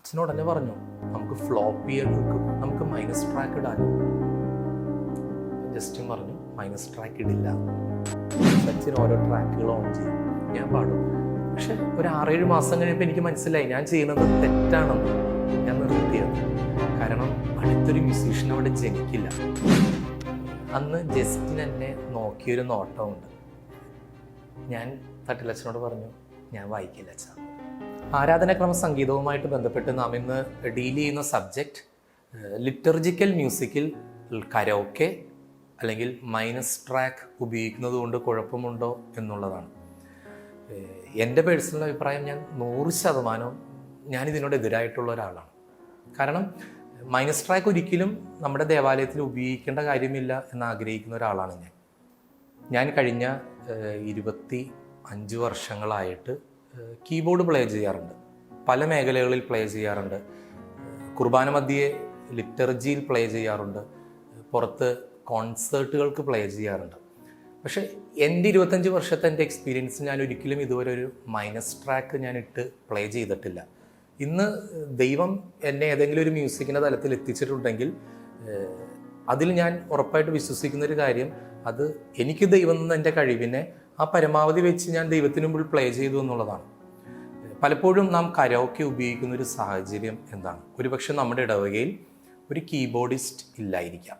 അച്ഛനോട് തന്നെ പറഞ്ഞു നമുക്ക് ഫ്ലോപ്പി എടുക്കും, നമുക്ക് മൈനസ് ട്രാക്ക് ഇടാനും. ജസ്റ്റിൻ പറഞ്ഞു മൈനസ് ട്രാക്ക് ഇടില്ല. സച്ചിൻ ഓരോ ട്രാക്കുകൾ ഓൺ ചെയ്യും, ഞാൻ പാടും. പക്ഷെ ഒരു 6-7 മാസം കഴിയുമ്പോൾ എനിക്ക് മനസ്സിലായി ഞാൻ ചെയ്യുന്നത് തെറ്റാണെന്ന്. ഞാൻ നിർത്തിയത്. കാരണം അടുത്തൊരു മ്യൂസീഷ്യൻ അവിടെ ജനിക്കില്ല. അന്ന് ജസ്റ്റിൻ എന്നെ നോക്കിയൊരു നോട്ടമുണ്ട്. ഞാൻ തട്ടിലച്ഛനോട് പറഞ്ഞു ഞാൻ വായിക്കില്ല അച്ഛാ. ആരാധനാക്രമ സംഗീതവുമായിട്ട് ബന്ധപ്പെട്ട് നാം ഇന്ന് ഡീൽ ചെയ്യുന്ന സബ്ജക്റ്റ് ലിറ്റർജിക്കൽ മ്യൂസിക്കിൽ കരോക്കെ അല്ലെങ്കിൽ മൈനസ് ട്രാക്ക് ഉപയോഗിക്കുന്നത് കൊണ്ട് കുഴപ്പമുണ്ടോ എന്നുള്ളതാണ്. എൻ്റെ പേഴ്സണൽ അഭിപ്രായം, ഞാൻ 100% ഞാനിതിനോട് എതിരായിട്ടുള്ള ഒരാളാണ്. കാരണം മൈനസ് ട്രാക്ക് ഒരിക്കലും നമ്മുടെ ദേവാലയത്തിൽ ഉപയോഗിക്കേണ്ട കാര്യമില്ല എന്ന് ആഗ്രഹിക്കുന്ന ഒരാളാണ് ഞാൻ കഴിഞ്ഞ 25 വർഷങ്ങളായിട്ട് കീബോർഡ് പ്ലേ ചെയ്യാറുണ്ട്. പല മേഖലകളിൽ പ്ലേ ചെയ്യാറുണ്ട്. കുർബാന മധ്യേ ലിറ്റർജിയിൽ പ്ലേ ചെയ്യാറുണ്ട്. പുറത്ത് കോൺസേർട്ടുകൾക്ക് പ്ലേ ചെയ്യാറുണ്ട്. പക്ഷേ എൻ്റെ 25 വർഷത്തെ എൻ്റെ എക്സ്പീരിയൻസ് ഞാൻ ഒരിക്കലും ഇതുവരെ ഒരു മൈനസ് ട്രാക്ക് ഞാൻ ഇട്ട് പ്ലേ ചെയ്തിട്ടില്ല. ഇന്ന് ദൈവം എന്നെ ഏതെങ്കിലും ഒരു മ്യൂസിക്കിൻ്റെ തലത്തിൽ എത്തിച്ചിട്ടുണ്ടെങ്കിൽ അതിൽ ഞാൻ ഉറപ്പായിട്ട് വിശ്വസിക്കുന്നൊരു കാര്യം, അത് എനിക്ക് ദൈവം എന്ന എൻ്റെ കഴിവിനെ ആ പരമാവധി വെച്ച് ഞാൻ ദൈവത്തിന് മുമ്പിൽ പ്ലേ ചെയ്തു എന്നുള്ളതാണ്. പലപ്പോഴും നാം കരോക്കെ ഉപയോഗിക്കുന്ന ഒരു സാഹചര്യം എന്താണ്? ഒരുപക്ഷെ നമ്മുടെ ഇടവകയിൽ ഒരു കീബോർഡിസ്റ്റ് ഇല്ലായിരിക്കാം,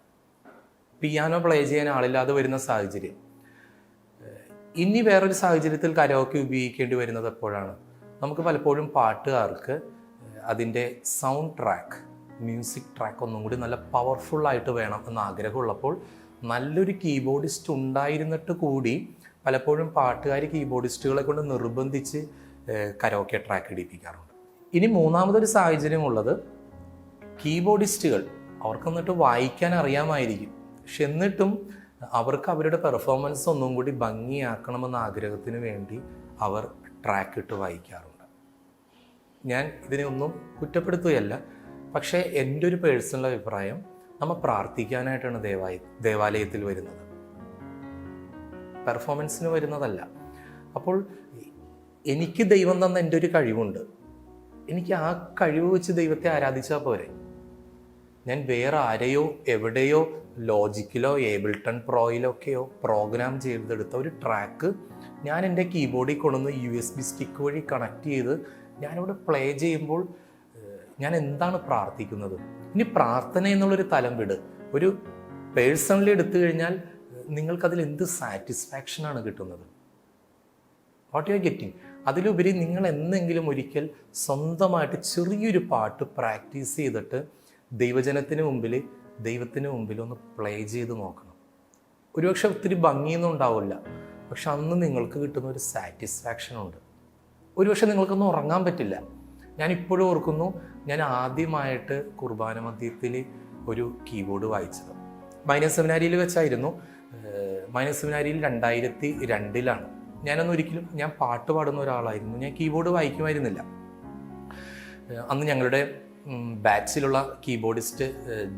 പിയാനോ പ്ലേ ചെയ്യാൻ ആളില്ലാതെ വരുന്ന സാഹചര്യം. ഇനി വേറൊരു സാഹചര്യത്തിൽ കരോക്കെ ഉപയോഗിക്കേണ്ടി വരുന്നത് എപ്പോഴാണ്? നമുക്ക് പലപ്പോഴും പാട്ടുകാർക്ക് അതിൻ്റെ സൗണ്ട് ട്രാക്ക്, മ്യൂസിക് ട്രാക്ക് ഒന്നും കൂടി നല്ല പവർഫുള്ളായിട്ട് വേണം എന്ന് ആഗ്രഹമുള്ളപ്പോൾ നല്ലൊരു കീബോർഡിസ്റ്റ് ഉണ്ടായിരുന്നിട്ട് കൂടി പലപ്പോഴും പാട്ടുകാർ കീബോർഡിസ്റ്റുകളെ കൊണ്ട് നിർബന്ധിച്ച് കരോക്കെ ട്രാക്ക് ഇടിപ്പിക്കാറുണ്ട്. ഇനി മൂന്നാമതൊരു സാഹചര്യമുള്ളത്, കീബോർഡിസ്റ്റുകൾ അവർക്ക് എന്നിട്ട് വായിക്കാൻ അറിയാമായിരിക്കും, പക്ഷെ എന്നിട്ടും അവർക്ക് അവരുടെ പെർഫോമൻസ് ഒന്നും കൂടി ഭംഗിയാക്കണമെന്ന ആഗ്രഹത്തിന് വേണ്ടി അവർ ട്രാക്ക് ഇട്ട് വായിക്കാറുണ്ട്. ഞാൻ ഇതിനെ ഒന്നും കുറ്റപ്പെടുത്തുകയല്ല, പക്ഷേ എൻ്റെ ഒരു പേഴ്സണൽ അഭിപ്രായം, നമ്മൾ പ്രാർത്ഥിക്കാനായിട്ടാണ് ദേവാലയത്തിൽ വരുന്നത്, പെർഫോമൻസിന് വരുന്നതല്ല. അപ്പോൾ എനിക്ക് ദൈവം തന്ന എൻ്റെ ഒരു കഴിവുണ്ട്, എനിക്ക് ആ കഴിവ് വെച്ച് ദൈവത്തെ ആരാധിച്ചാൽ പോരെ. ഞാൻ വേറെ ആരെയോ എവിടെയോ ലോജിക്കിലോ ഏബിൾട്ടൺ പ്രോയിലൊക്കെയോ പ്രോഗ്രാം ചെയ്തെടുത്ത ഒരു ട്രാക്ക് ഞാൻ എൻ്റെ കീബോർഡിൽ കൊണ്ടുവന്ന് USB സ്റ്റിക്ക് വഴി കണക്ട് ചെയ്ത് ഞാനിവിടെ പ്ലേ ചെയ്യുമ്പോൾ ഞാൻ എന്താണ് പ്രാർത്ഥിക്കുന്നത്? ഇനി പ്രാർത്ഥന എന്നുള്ളൊരു തലം വിട്, ഒരു പേഴ്സണലി എടുത്തു കഴിഞ്ഞാൽ നിങ്ങൾക്കതിൽ എന്ത് സാറ്റിസ്ഫാക്ഷനാണ് കിട്ടുന്നത്? What you are getting? അതിലുപരി നിങ്ങൾ എന്നെങ്കിലും ഒരിക്കൽ സ്വന്തമായിട്ട് ചെറിയൊരു പാട്ട് പ്രാക്ടീസ് ചെയ്തിട്ട് ദൈവത്തിന് മുമ്പിൽ ഒന്ന് പ്ലേ ചെയ്ത് നോക്കണം. ഒരുപക്ഷെ ഒത്തിരി ഭംഗിയൊന്നും ഉണ്ടാവില്ല, പക്ഷെ അന്ന് നിങ്ങൾക്ക് കിട്ടുന്ന ഒരു സാറ്റിസ്ഫാക്ഷൻ ഉണ്ട്. ഒരുപക്ഷെ നിങ്ങൾക്കൊന്നും ഉറങ്ങാൻ പറ്റില്ല. ഞാൻ ഇപ്പോഴും ഓർക്കുന്നു, ഞാൻ ആദ്യമായിട്ട് കുർബാന മധ്യത്തിൽ ഒരു കീബോർഡ് വായിച്ചത് മൈനസ് സെമിനാരിയിൽ വെച്ചായിരുന്നു. മൈനസ് സെമിനാരിയിൽ 2002 ഞാനൊന്നും ഒരിക്കലും, ഞാൻ പാട്ട് പാടുന്ന ഒരാളായിരുന്നു, ഞാൻ കീബോർഡ് വായിക്കുമായിരുന്നില്ല. അന്ന് ഞങ്ങളുടെ ബാച്ചിലുള്ള കീബോർഡിസ്റ്റ്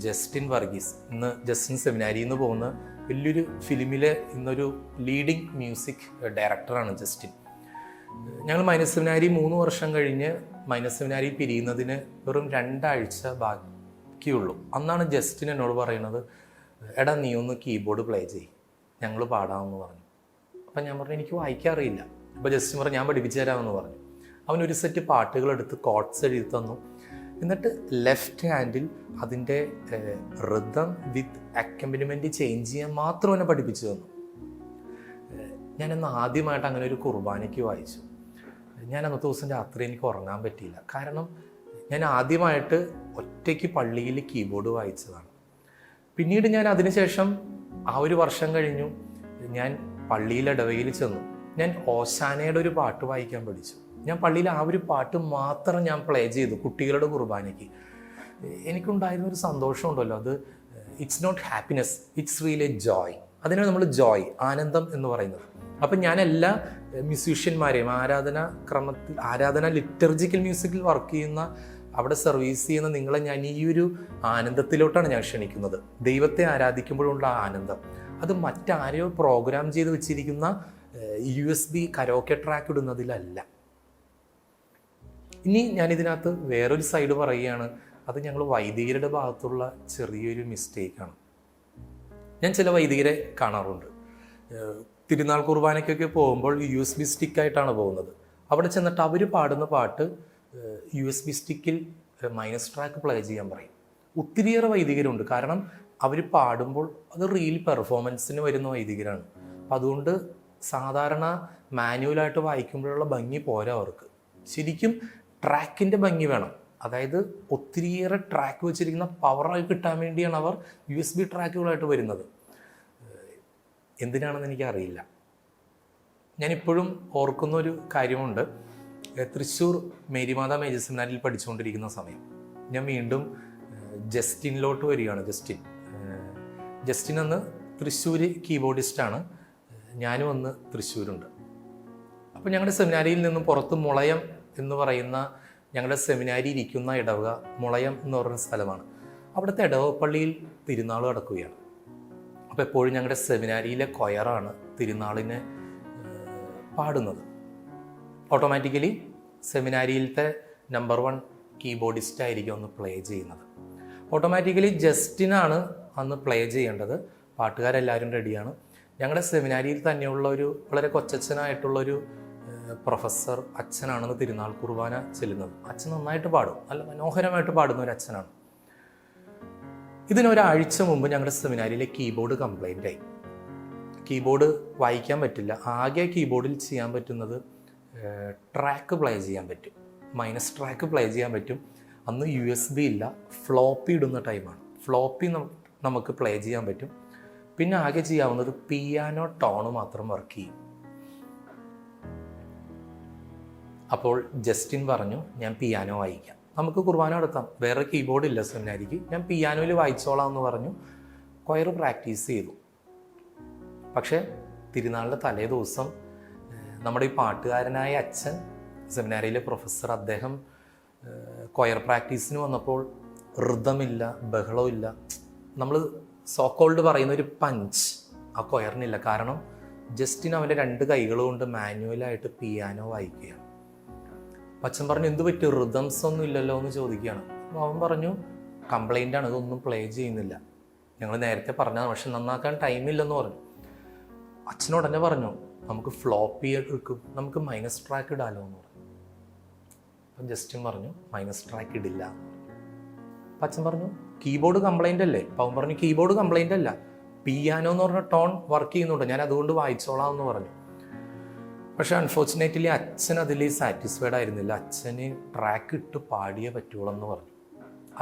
ജസ്റ്റിൻ വർഗീസ്, ഇന്ന് ജസ്റ്റിൻ സെമിനാരിയിൽ നിന്ന് പോകുന്ന വലിയൊരു ഫിലിമിലെ ഇന്നൊരു ലീഡിങ് മ്യൂസിക് ഡയറക്ടറാണ് ജസ്റ്റിൻ. ഞങ്ങൾ മൈനസ് സെമിനാരി 3 വർഷം കഴിഞ്ഞ് മൈനസ് സെമിനാരി പിരിയുന്നതിന് വെറും 2 ആഴ്ച ബാക്കിയുള്ളൂ. അന്നാണ് ജസ്റ്റിൻ എന്നോട് പറയുന്നത്, എടാ നീ ഒന്ന് കീബോർഡ് പ്ലേ ചെയ്യ്, ഞങ്ങൾ പാടാമെന്ന് പറഞ്ഞു. അപ്പം ഞാൻ പറഞ്ഞു എനിക്ക് വായിക്കാറിയില്ല. അപ്പോൾ ജസ്റ്റിൻ പറഞ്ഞു ഞാൻ പഠിപ്പിച്ചു തരാമെന്ന് പറഞ്ഞു. അവനൊരു സെറ്റ് പാട്ടുകളെടുത്ത് കോഡ്സ് എഴുതി തന്നു. എന്നിട്ട് ലെഫ്റ്റ് ഹാൻഡിൽ അതിൻ്റെ റിതം വിത്ത് അക്കമ്പനിമെൻറ്റ് ചേഞ്ച് ചെയ്യാൻ മാത്രം എന്നെ പഠിപ്പിച്ചു തന്നു. ഞാനെന്ന് ആദ്യമായിട്ട് അങ്ങനെ ഒരു കുർബാനയ്ക്ക് വായിച്ചു. ഞാൻ അന്നത്തെ ദിവസം രാത്രി എനിക്ക് ഉറങ്ങാൻ പറ്റിയില്ല. കാരണം ഞാൻ ആദ്യമായിട്ട് ഒറ്റയ്ക്ക് പള്ളിയിൽ കീബോർഡ് വായിച്ചതാണ്. പിന്നീട് ഞാൻ അതിനുശേഷം ആ ഒരു വർഷം കഴിഞ്ഞു, ഞാൻ പള്ളിയിൽ ഇടവയിൽ ചെന്നു. ഞാൻ ഓശാനയുടെ ഒരു പാട്ട് വായിക്കാൻ പഠിച്ചു. ഞാൻ പള്ളിയിൽ ആ ഒരു പാട്ട് മാത്രം ഞാൻ പ്ലേ ചെയ്തു കുട്ടികളുടെ കുർബാനയ്ക്ക്. എനിക്കുണ്ടായിരുന്ന ഒരു സന്തോഷമുണ്ടല്ലോ, അത് it's not happiness, it's really joy. അതിനാണ് നമ്മൾ ജോയ്, ആനന്ദം എന്ന് പറയുന്നത്. അപ്പം ഞാൻ എല്ലാ മ്യൂസീഷ്യന്മാരെയും ആരാധന ലിറ്റർജിക്കൽ മ്യൂസിക്കിൽ വർക്ക് ചെയ്യുന്ന, അവിടെ സർവീസ് ചെയ്യുന്ന നിങ്ങളെ ഞാൻ ഈ ഒരു ആനന്ദത്തിലോട്ടാണ് ഞാൻ ക്ഷണിക്കുന്നത്. ദൈവത്തെ ആരാധിക്കുമ്പോഴുള്ള ആനന്ദം, അത് മറ്റാരെയോ പ്രോഗ്രാം ചെയ്ത് വെച്ചിരിക്കുന്ന USB കരോക്കെ ട്രാക്ക് ഇടുന്നതിലല്ല. ഇനി ഞാനിതിനകത്ത് വേറൊരു സൈഡ് പറയുകയാണ്, അത് ഞങ്ങൾ വൈദികരുടെ ഭാഗത്തുള്ള ചെറിയൊരു മിസ്റ്റേക്കാണ്. ഞാൻ ചില വൈദികരെ കാണാറുണ്ട്, തിരുനാൾ കുർബാനയ്ക്കൊക്കെ പോകുമ്പോൾ USB സ്റ്റിക്കായിട്ടാണ് പോകുന്നത്. അവിടെ ചെന്നിട്ട് അവർ പാടുന്ന പാട്ട് USB സ്റ്റിക്കിൽ മൈനസ് ട്രാക്ക് പ്ലേ ചെയ്യാൻ പറയും. ഒത്തിരിയേറെ വൈദികരുണ്ട്, കാരണം അവർ പാടുമ്പോൾ അത് റിയൽ പെർഫോമൻസിന് വരുന്ന വൈദികരാണ്. അപ്പം അതുകൊണ്ട് സാധാരണ മാനുവലായിട്ട് വായിക്കുമ്പോഴുള്ള ഭംഗി പോരാ അവർക്ക്. ശരിക്കും ട്രാക്കിൻ്റെ ഭംഗി വേണം. അതായത് ഒത്തിരിയേറെ ട്രാക്ക് വെച്ചിരിക്കുന്ന പവറായി കിട്ടാൻ വേണ്ടിയാണ് അവർ USB ട്രാക്കുകളായിട്ട് വരുന്നത്. എന്തിനാണെന്ന് എനിക്കറിയില്ല. ഞാനിപ്പോഴും ഓർക്കുന്ന ഒരു കാര്യമുണ്ട്. തൃശ്ശൂർ മേരിമാത മേജർ സെമിനാരിൽ പഠിച്ചുകൊണ്ടിരിക്കുന്ന സമയം ഞാൻ വീണ്ടും ജസ്റ്റിനിലോട്ട് വരികയാണ്. ജസ്റ്റിൻ അന്ന് തൃശ്ശൂർ കീബോർഡിസ്റ്റാണ്, ഞാനും അന്ന് തൃശ്ശൂരുണ്ട്. അപ്പോൾ ഞങ്ങളുടെ സെമിനാരിയിൽ നിന്നും പുറത്ത് മുളയം എന്ന് പറയുന്ന ഞങ്ങളുടെ സെമിനാരി ഇരിക്കുന്ന ഇടവക മുളയം എന്ന് പറയുന്ന സ്ഥലമാണ്. അവിടുത്തെ ഇടവപ്പള്ളിയിൽ തിരുനാൾ നടക്കുകയാണ്. അപ്പോൾ എപ്പോഴും ഞങ്ങളുടെ സെമിനാരിയിലെ കൊയറാണ് തിരുനാളിനെ പാടുന്നത്. ഓട്ടോമാറ്റിക്കലി സെമിനാരിയിലത്തെ നമ്പർ 1 കീബോർഡിസ്റ്റ് ആയിരിക്കും ഒന്ന് പ്ലേ ചെയ്യുന്നത്. ഓട്ടോമാറ്റിക്കലി ജസ്റ്റിനാണ് അന്ന് പ്ലേ ചെയ്യേണ്ടത്. പാട്ടുകാരെല്ലാവരും റെഡിയാണ്. ഞങ്ങളുടെ സെമിനാരിയിൽ തന്നെയുള്ള ഒരു വളരെ കൊച്ചച്ഛനായിട്ടുള്ളൊരു പ്രൊഫസർ അച്ഛനാണെന്ന് തിരുനാൾ കുർബാന ചെല്ലുന്നത്. അച്ഛൻ നന്നായിട്ട് പാടും, നല്ല മനോഹരമായിട്ട് പാടുന്ന ഒരു അച്ഛനാണ്. ഇതിനൊരാഴ്ച മുമ്പ് ഞങ്ങളുടെ സെമിനാരിയിലെ കീബോർഡ് കംപ്ലൈൻ്റ് ആയി. കീബോർഡ് വായിക്കാൻ പറ്റില്ല. ആകെ കീബോർഡിൽ ചെയ്യാൻ പറ്റുന്നത് ട്രാക്ക് പ്ലേ ചെയ്യാൻ പറ്റും, മൈനസ് ട്രാക്ക് പ്ലേ ചെയ്യാൻ പറ്റും. അന്ന് USB ഇല്ല, ഫ്ലോപ്പി ഇടുന്ന ടൈമാണ്. ഫ്ലോപ്പി നമുക്ക് പ്ലേ ചെയ്യാൻ പറ്റും. പിന്നെ ആകെ ചെയ്യാവുന്നത് പിയാനോ ടോണ് മാത്രം വർക്ക് ചെയ്യും. അപ്പോൾ ജസ്റ്റിൻ പറഞ്ഞു, ഞാൻ പിയാനോ വായിക്കാം, നമുക്ക് കുർബാന നടത്താം, വേറെ കീബോർഡ് ഇല്ല സെമിനാരിക്ക്, ഞാൻ പിയാനോയിൽ വായിച്ചോളാം എന്ന് പറഞ്ഞു. കൊയർ പ്രാക്ടീസ് ചെയ്തു. പക്ഷേ തിരുനാളിൻ്റെ തലേ ദിവസം നമ്മുടെ ഈ പാട്ടുകാരനായ അച്ഛൻ, സെമിനാരിയിലെ പ്രൊഫസർ, അദ്ദേഹം കൊയർ പ്രാക്ടീസിന് വന്നപ്പോൾ ഋതമില്ല, ബഹളമില്ല, നമ്മൾ സോക്കോൾഡ് പറയുന്ന ഒരു പഞ്ച് ആ കൊയറിനില്ല. കാരണം ജസ്റ്റിൻ അവൻ്റെ 2 കൈകൾ കൊണ്ട് മാനുവലായിട്ട് പിയാനോ വായിക്കുകയാണ്. അച്ഛൻ പറഞ്ഞു, എന്ത് പറ്റും, ഋതംസ് ഒന്നും ഇല്ലല്ലോ എന്ന് ചോദിക്കുകയാണ്. അപ്പോൾ അവൻ പറഞ്ഞു, കംപ്ലൈൻ്റ് ആണ്, ഇതൊന്നും പ്ലേ ചെയ്യുന്നില്ല, ഞങ്ങൾ നേരത്തെ പറഞ്ഞതാണ്, പക്ഷെ നന്നാക്കാൻ ടൈമില്ലെന്ന് പറഞ്ഞു. അച്ഛനോട് തന്നെ പറഞ്ഞു, നമുക്ക് ഫ്ലോപ്പി എടുക്കും, നമുക്ക് മൈനസ് ട്രാക്ക് ഇടാലോ എന്ന് പറഞ്ഞു. അപ്പം ജസ്റ്റിൻ പറഞ്ഞു, മൈനസ് ട്രാക്ക് ഇടില്ല. അപ്പം അച്ഛൻ പറഞ്ഞു, കീബോർഡ് കംപ്ലൈൻ്റ് അല്ലേ? അപ്പം അവൻ പറഞ്ഞു, കീബോർഡ് കംപ്ലൈൻ്റ് അല്ല, പിയാനോ എന്ന് പറഞ്ഞ ടോൺ വർക്ക് ചെയ്യുന്നുണ്ട്, ഞാൻ അതുകൊണ്ട് വായിച്ചോളാം എന്ന് പറഞ്ഞു. പക്ഷേ അൺഫോർച്ചുനേറ്റ്ലി അച്ഛൻ അതിൽ സാറ്റിസ്ഫൈഡ് ആയിരുന്നില്ല. അച്ഛന് ട്രാക്ക് ഇട്ട് പാടിയേ പറ്റുള്ളൂ എന്ന് പറഞ്ഞു.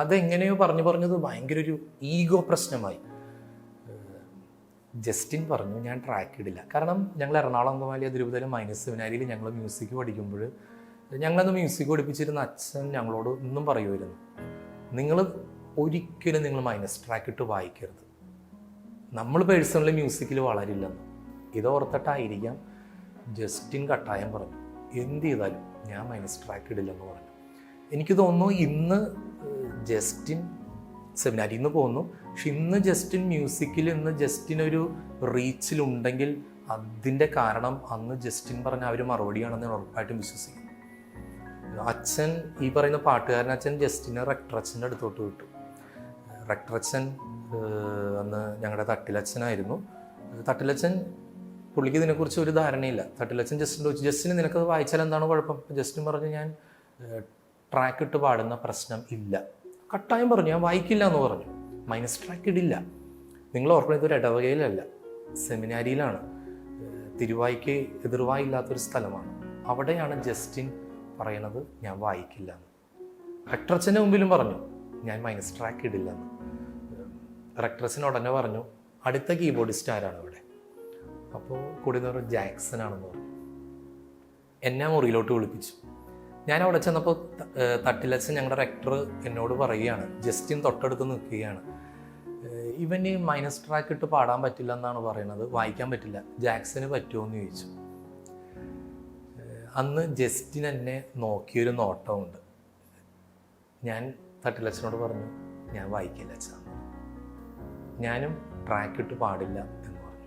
അതെങ്ങനെയോ പറഞ്ഞത് ഭയങ്കര ഒരു ഈഗോ പ്രശ്നമായി. ജസ്റ്റിൻ പറഞ്ഞു, ഞാൻ ട്രാക്ക് ഇടില്ല. കാരണം ഞങ്ങൾ എറണാകുളം അങ്കമാലി അതിരൂപതയിലെ മൈനസ് സെമിനാരിയിൽ ഞങ്ങൾ മ്യൂസിക് പഠിക്കുമ്പോൾ ഞങ്ങളത് മ്യൂസിക് പഠിപ്പിച്ചിരുന്ന അച്ഛൻ ഞങ്ങളോട് ഇന്നും പറയുമായിരുന്നു, നിങ്ങൾ ഒരിക്കലും നിങ്ങൾ മൈനസ് ട്രാക്ക് ഇട്ട് വായിക്കരുത്, നമ്മൾ പേഴ്സണലി മ്യൂസിക്കിൽ വളരില്ലെന്ന്. ഇതോർത്തിട്ടായിരിക്കാം ജസ്റ്റിൻ കട്ടായം പറഞ്ഞു, എന്ത് ചെയ്താലും ഞാൻ മൈനസ് ട്രാക്ക് ഇടില്ലെന്ന് പറഞ്ഞു. എനിക്ക് തോന്നുന്നു ഇന്ന് ജസ്റ്റിൻ സെമിനാരിയിൽ നിന്ന് പോകുന്നു, പക്ഷെ ഇന്ന് ജസ്റ്റിൻ മ്യൂസിക്കിൽ ഇന്ന് ജസ്റ്റിനൊരു റീച്ചിലുണ്ടെങ്കിൽ അതിൻ്റെ കാരണം അന്ന് ജസ്റ്റിൻ പറഞ്ഞ ആ ഒരു മറുപടിയാണെന്ന് ഞാൻ ഉറപ്പായിട്ടും വിശ്വസിക്കുന്നു. അച്ഛൻ, ഈ പറയുന്ന പാട്ടുകാരൻ അച്ഛൻ ജസ്റ്റിനെ റെക്ടറച്ഛൻ്റെ അടുത്തോട്ട് വിട്ടു. റെക്ടറച്ഛൻ അന്ന് ഞങ്ങളുടെ തട്ടിലച്ഛനായിരുന്നു. തട്ടിലച്ഛൻ, പുള്ളിക്ക് ഇതിനെക്കുറിച്ച് ഒരു ധാരണയില്ല. തട്ടിലച്ഛൻ ജസ്റ്റിനോട് ചോദിച്ചു, ജസ്റ്റിന് നിനക്കത് വായിച്ചാൽ എന്താണ് കുഴപ്പം? ജസ്റ്റിൻ പറഞ്ഞു, ഞാൻ ട്രാക്ക് ഇട്ട് പാടുന്ന പ്രശ്നം ഇല്ല. കട്ടായം പറഞ്ഞു, ഞാൻ വായിക്കില്ല എന്ന് പറഞ്ഞു. മൈനസ് ട്രാക്ക് ഇടില്ല. നിങ്ങൾ ഓർക്കണം, ഇതൊരു ഇടവകയിലല്ല, സെമിനാരിയിലാണ്. തിരുവായ്ക്ക് എതിർവായില്ലാത്തൊരു സ്ഥലമാണ്. അവിടെയാണ് ജസ്റ്റിൻ പറയണത് ഞാൻ വായിക്കില്ല എന്ന്. റെക്ടറച്ഛൻ്റെ മുമ്പിലും പറഞ്ഞു, ഞാൻ മൈനസ് ട്രാക്ക് ഇടില്ലെന്ന്. റെക്ടറച്ഛൻ ഉടനെ പറഞ്ഞു, അടുത്ത കീബോർഡിസ്റ്റ് ആരാണ് ഇവിടെ? അപ്പോൾ കൂടി നിന്ന് ജാക്സൺ ആണെന്ന് പറഞ്ഞു. എന്നെ മുറിയിലോട്ട് വിളിപ്പിച്ചു. ഞാൻ അവിടെ ചെന്നപ്പോൾ തട്ടിലച്ഛൻ, ഞങ്ങളുടെ റെക്ടർ, എന്നോട് പറയുകയാണ്, ജസ്റ്റിൻ തൊട്ടടുത്ത് നിൽക്കുകയാണ്, ഇവന് മൈനസ് ട്രാക്ക് ഇട്ട് പാടാൻ പറ്റില്ല എന്നാണ് പറയുന്നത്, വായിക്കാൻ പറ്റില്ല, ജാക്സന് പറ്റുമോ എന്ന് ചോദിച്ചു. അന്ന് ജസ്റ്റിൻ എന്നെ നോക്കിയൊരു നോട്ടമുണ്ട്. ഞാൻ തട്ടിലച്ഛനോട് പറഞ്ഞു, ഞാൻ വായിക്കില്ല അച്ഛൻ, ഞാനും ട്രാക്ക് ഇട്ട് പാടില്ല എന്ന് പറഞ്ഞു.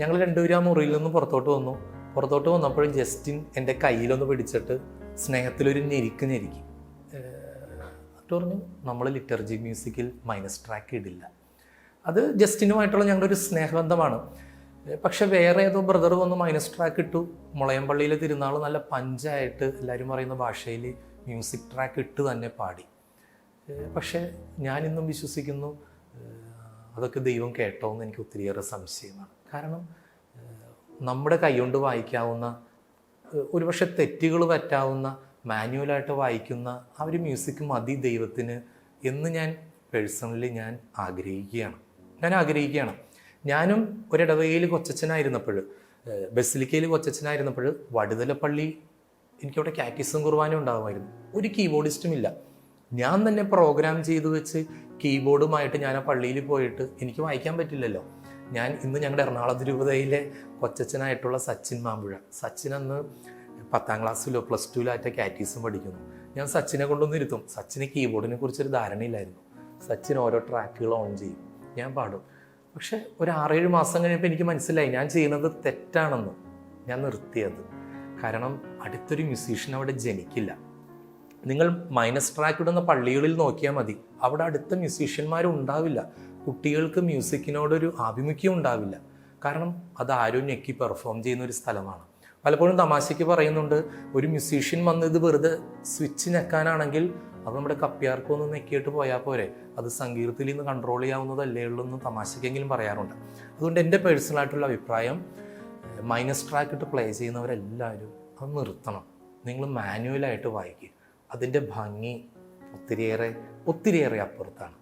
ഞങ്ങൾ രണ്ടുപേരും ആ മുറിയിൽ നിന്ന് പുറത്തോട്ട് വന്നു. പുറത്തോട്ട് വന്നപ്പോഴും ജസ്റ്റിൻ എൻ്റെ കയ്യിലൊന്ന് പിടിച്ചിട്ട് സ്നേഹത്തിലൊരു ഞെരിക്ക് ഞെരിക്കും. എന്നിട്ട് പറഞ്ഞു നമ്മൾ ലിറ്റർജി മ്യൂസിക്കിൽ മൈനസ് ട്രാക്ക് ഇടില്ല. അത് ജസ്റ്റിനുമായിട്ടുള്ള ഞങ്ങളുടെ ഒരു സ്നേഹബന്ധമാണ്. പക്ഷെ വേറെ ഏതോ ബ്രദർ വന്ന് മൈനസ് ട്രാക്ക് ഇട്ടു. മുളയമ്പള്ളിയിലെ തിരുനാൾ നല്ല പഞ്ചായിട്ട് എല്ലാവരും പറയുന്ന ഭാഷയിൽ മ്യൂസിക് ട്രാക്ക് ഇട്ട് തന്നെ പാടി. പക്ഷെ ഞാനിന്നും വിശ്വസിക്കുന്നു അതൊക്കെ ദൈവം കേട്ടോ എന്ന് എനിക്ക് ഒത്തിരിയേറെ സംശയമാണ്. കാരണം നമ്മുടെ കൈകൊണ്ട് വായിക്കാവുന്ന, ഒരുപക്ഷെ തെറ്റുകൾ പറ്റാവുന്ന, മാനുവലായിട്ട് വായിക്കുന്ന ആ ഒരു മ്യൂസിക് മതി ദൈവത്തിന് എന്ന് ഞാൻ പേഴ്സണലി ഞാൻ ആഗ്രഹിക്കുകയാണ്. ഞാനും ഒരിടവകയിൽ കൊച്ചച്ഛനായിരുന്നപ്പോൾ, ബസിലിക്കയിൽ കൊച്ചച്ഛനായിരുന്നപ്പോൾ വടുതലപ്പള്ളി എനിക്കവിടെ കാറ്റിസം കുർബാന ഉണ്ടാകുമായിരുന്നു. ഒരു കീബോർഡിസ്റ്റും ഇല്ല. ഞാൻ തന്നെ പ്രോഗ്രാം ചെയ്തു വെച്ച് കീബോർഡുമായിട്ട് ഞാൻ ആ പള്ളിയിൽ പോയിട്ട്, എനിക്ക് വായിക്കാൻ പറ്റില്ലല്ലോ. ഞാൻ ഇന്ന് ഞങ്ങളുടെ എറണാകുളം രൂപതയിലെ കൊച്ചച്ഛനായിട്ടുള്ള സച്ചിൻ മാമ്പുഴ, സച്ചിൻ അന്ന് 10ാം ക്ലാസ്സിലോ പ്ലസ് 2 ആയിട്ട് കാറ്റീസം പഠിക്കുന്നു. ഞാൻ സച്ചിനെ കൊണ്ടൊന്ന് ഇരുത്തും. സച്ചിന് കീബോർഡിനെ കുറിച്ചൊരു ധാരണയില്ലായിരുന്നു. സച്ചിൻ ഓരോ ട്രാക്കുകൾ ഓൺ ചെയ്യും, ഞാൻ പാടും. പക്ഷെ ഒരു 6-7 മാസം കഴിഞ്ഞപ്പോൾ എനിക്ക് മനസ്സിലായി ഞാൻ ചെയ്യുന്നത് തെറ്റാണെന്ന്. ഞാൻ നിർത്തിയത്. കാരണം അടുത്തൊരു മ്യൂസീഷ്യൻ അവിടെ ജനിക്കില്ല. നിങ്ങൾ മൈനസ് ട്രാക്ക് ഇടുന്ന പള്ളികളിൽ നോക്കിയാൽ മതി, അവിടെ അടുത്ത മ്യൂസീഷ്യന്മാരുണ്ടാവില്ല. കുട്ടികൾക്ക് മ്യൂസിക്കിനോടൊരു ആഭിമുഖ്യം ഉണ്ടാവില്ല. കാരണം അത് ആരോ ഞെക്കി പെർഫോം ചെയ്യുന്ന ഒരു സ്ഥലമാണ്. പലപ്പോഴും തമാശയ്ക്ക് പറയുന്നുണ്ട്, ഒരു മ്യൂസീഷ്യൻ വന്ന് ഇത് വെറുതെ സ്വിച്ച് ഞെക്കാനാണെങ്കിൽ അത് നമ്മുടെ കപ്പ്യാർക്കൊന്ന് നെക്കിയിട്ട് പോയാൽ പോരെ, അത് സംഗീതത്തിൽ നിന്ന് കൺട്രോൾ ചെയ്യാവുന്നതല്ലേ ഉള്ളൂ എന്ന് തമാശയ്ക്കെങ്കിലും പറയാറുണ്ട്. അതുകൊണ്ട് എൻ്റെ പേഴ്സണലായിട്ടുള്ള അഭിപ്രായം, മൈനസ് ട്രാക്ക് ഇട്ട് പ്ലേ ചെയ്യുന്നവരെല്ലാവരും അത് നിർത്തണം. നിങ്ങൾ മാനുവലായിട്ട് വായിക്കുക. അതിൻ്റെ ഭംഗി ഒത്തിരിയേറെ അപ്പുറത്താണ്.